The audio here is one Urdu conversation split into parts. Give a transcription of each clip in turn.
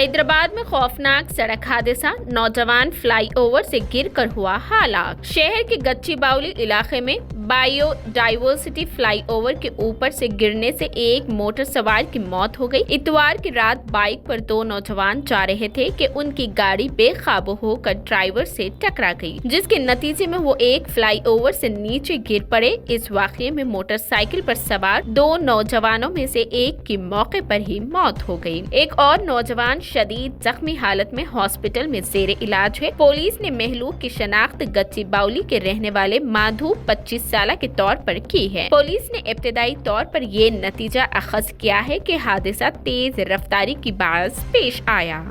حیدرآباد میں خوفناک سڑک حادثہ، نوجوان فلائی اوور سے گر کر ہوا ہلاک۔ شہر کے گچی باؤلی علاقے میں بائیو ڈائیورسٹی فلائی اوور کے اوپر سے گرنے سے ایک موٹر سوار کی موت ہو گئی۔ اتوار کی رات بائیک پر دو نوجوان جا رہے تھے کہ ان کی گاڑی بے قابو ہو کر ڈرائیور سے ٹکرا گئی، جس کے نتیجے میں وہ ایک فلائی اوور سے نیچے گر پڑے۔ اس واقعے میں موٹر سائیکل پر سوار دو نوجوانوں میں سے ایک کی موقع پر ہی موت ہو گئی۔ ایک اور نوجوان شدید زخمی حالت میں ہاسپٹل میں زیر علاج ہے۔ پولیس نے مہلوک کی شناخت گچی باؤلی کے رہنے والے مادھو 25 سالہ کے طور پر کی ہے۔ پولیس نے ابتدائی طور پر یہ نتیجہ اخذ کیا ہے کہ حادثہ تیز رفتاری کی باعث پیش آیا۔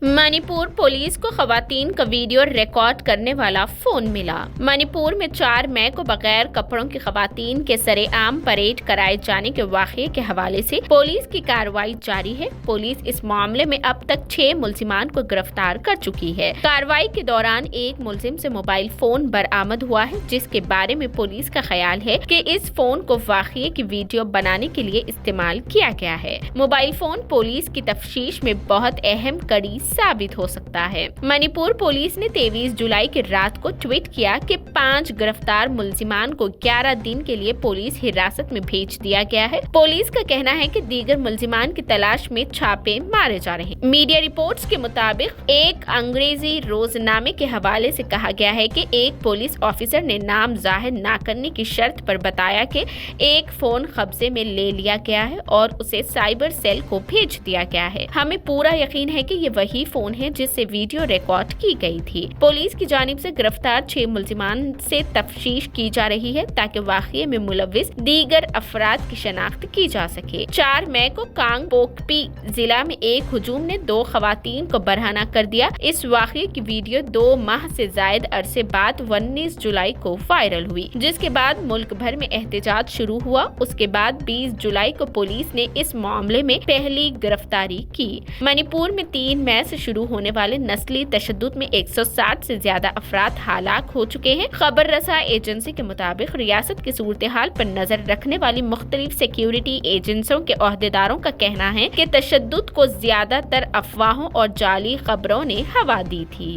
منی پور پولیس کو خواتین کا ویڈیو ریکارڈ کرنے والا فون ملا۔ منی پور میں 4 مئی کو بغیر کپڑوں کی خواتین کے سرے عام پریڈ کرائے جانے کے واقعے کے حوالے سے پولیس کی کارروائی جاری ہے۔ پولیس اس معاملے میں اب تک 6 ملزمان کو گرفتار کر چکی ہے۔ کارروائی کے دوران ایک ملزم سے موبائل فون برآمد ہوا ہے، جس کے بارے میں پولیس کا خیال ہے کہ اس فون کو واقعے کی ویڈیو بنانے کے لیے استعمال کیا گیا ہے۔ موبائل فون پولیس کی تفتیش میں بہت اہم کڑی ثابت ہو سکتا ہے۔ منی پور پولیس نے 23 جولائی کی رات کو ٹویٹ کیا کہ 5 گرفتار ملزمان کو 11 دن کے لیے پولیس حراست میں بھیج دیا گیا ہے۔ پولیس کا کہنا ہے کہ دیگر ملزمان کی تلاش میں چھاپے مارے جا رہے ہیں۔ میڈیا رپورٹس کے مطابق ایک انگریزی روزنامے کے حوالے سے کہا گیا ہے کہ ایک پولیس آفیسر نے نام ظاہر نہ کرنے کی شرط پر بتایا کہ ایک فون قبضے میں لے لیا گیا ہے اور اسے سائبر سیل کو بھیج دیا گیا ہے۔ ہمیں پورا یقین ہے کہ یہ وہی فون ہے جس سے ویڈیو ریکارڈ کی گئی تھی۔ پولیس کی جانب سے گرفتار 6 ملزمان سے تفتیش کی جا رہی ہے تاکہ واقعے میں ملوث دیگر افراد کی شناخت کی جا سکے۔ 4 مئی کو کانگ پوکپی ضلع میں ایک ہجوم نے 2 خواتین کو برہنہ کر دیا۔ اس واقعے کی ویڈیو 2 ماہ سے زائد عرصے بعد 19 جولائی کو وائرل ہوئی، جس کے بعد ملک بھر میں احتجاج شروع ہوا۔ اس کے بعد 20 جولائی کو پولیس نے اس معاملے میں پہلی گرفتاری کی۔ منی پور میں 3 مئی سے شروع ہونے والے نسلی تشدد میں 160 سے زیادہ افراد ہلاک ہو چکے ہیں۔ خبر رساں ایجنسی کے مطابق ریاست کی صورتحال پر نظر رکھنے والی مختلف سیکیورٹی ایجنسیوں کے عہدیداروں کا کہنا ہے کہ تشدد کو زیادہ تر افواہوں اور جعلی خبروں نے ہوا دی تھی۔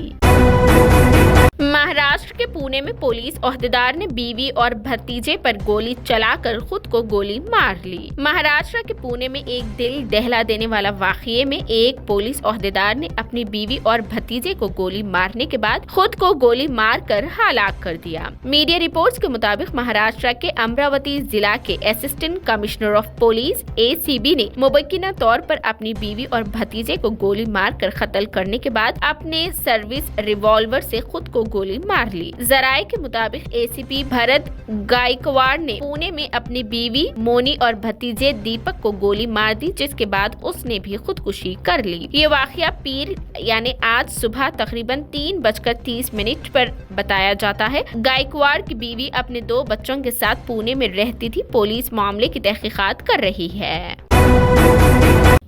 مہاراشٹر کے پونے میں پولیس عہدیدار نے بیوی اور بھتیجے پر گولی چلا کر خود کو گولی مار لی۔ مہاراشٹر کے پونے میں ایک دل دہلا دینے والا واقعے میں ایک پولیس عہدیدار نے اپنی بیوی اور بھتیجے کو گولی مارنے کے بعد خود کو گولی مار کر ہلاک کر دیا۔ میڈیا رپورٹس کے مطابق مہاراشٹر کے امراوتی ضلع کے assistant commissioner of police ACB نے مبینہ طور پر اپنی بیوی اور بھتیجے کو گولی مار کر قتل کرنے کے بعد اپنے سروس ریوالور سے خود کو گولی مار لی۔ ذرائع کے مطابق ACP بھرت گائیکواڑ نے پونے میں اپنی بیوی مونی اور بھتیجے دیپک کو گولی مار دی، جس کے بعد اس نے بھی خودکشی کر لی۔ یہ واقعہ پیر یعنی آج صبح تقریباً 3:30 پر بتایا جاتا ہے۔ گائیکواڑ کی بیوی اپنے 2 بچوں کے ساتھ پونے میں رہتی تھی۔ پولیس معاملے کی تحقیقات کر رہی ہے۔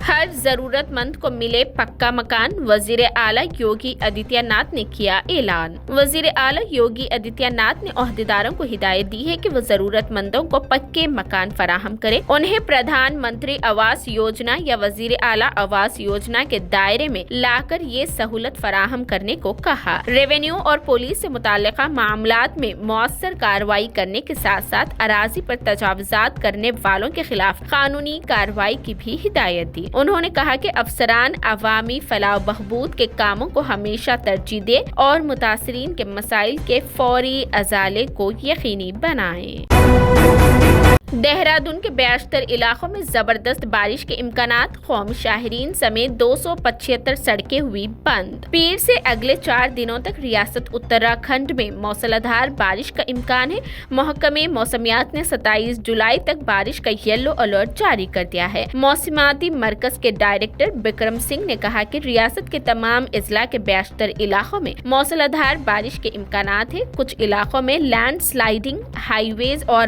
ہر ضرورت مند کو ملے پکا مکان، وزیر اعلیٰ یوگی آدتیہ ناتھ نے کیا اعلان۔ وزیر اعلیٰ یوگی آدتیہ ناتھ نے عہدیداروں کو ہدایت دی ہے کہ وہ ضرورت مندوں کو پکے مکان فراہم کریں۔ انہیں پردھان منتری آواس یوجنا یا وزیر اعلیٰ آواس یوجنا کے دائرے میں لا کر یہ سہولت فراہم کرنے کو کہا۔ ریونیو اور پولیس سے متعلقہ معاملات میں مؤثر کارروائی کرنے کے ساتھ ساتھ اراضی پر تجاوزات کرنے والوں کے خلاف قانونی کارروائی کی بھی ہدایت دی۔ انہوں نے کہا کہ افسران عوامی فلاح و بہبود کے کاموں کو ہمیشہ ترجیح دیں اور متاثرین کے مسائل کے فوری ازالے کو یقینی بنائیں۔ دہرادون کے بیشتر علاقوں میں زبردست بارش کے امکانات، قومی شاہراہ سمیت 275 سڑکیں ہوئی بند۔ پیر سے اگلے 4 دنوں تک ریاست اتراکھنڈ میں موسلا دھار بارش کا امکان ہے۔ محکمہ موسمیات نے 27 جولائی تک بارش کا یلو الرٹ جاری کر دیا ہے۔ موسمیاتی مرکز کے ڈائریکٹر بکرم سنگھ نے کہا کہ ریاست کے تمام اضلاع کے بیشتر علاقوں میں موسلا دھار بارش کے امکانات ہیں۔ کچھ علاقوں میں لینڈ سلائیڈنگ، ہائی ویز اور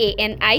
ANI